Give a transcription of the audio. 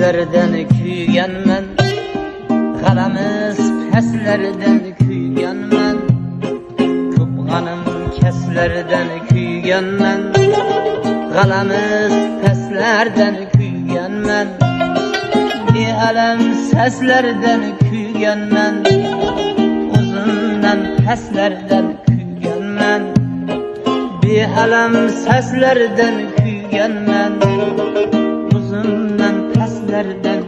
Peslerden kuyganman, g'alamiz peslerden kuyganman. Ko'p g'anim keslerden kuyganman, g'alamiz peslerden kuyganman. Bealam seslerden kuyganman, uzundan peslerden kuyganman. Bealam seslerden kuyganman, uzundan peslerden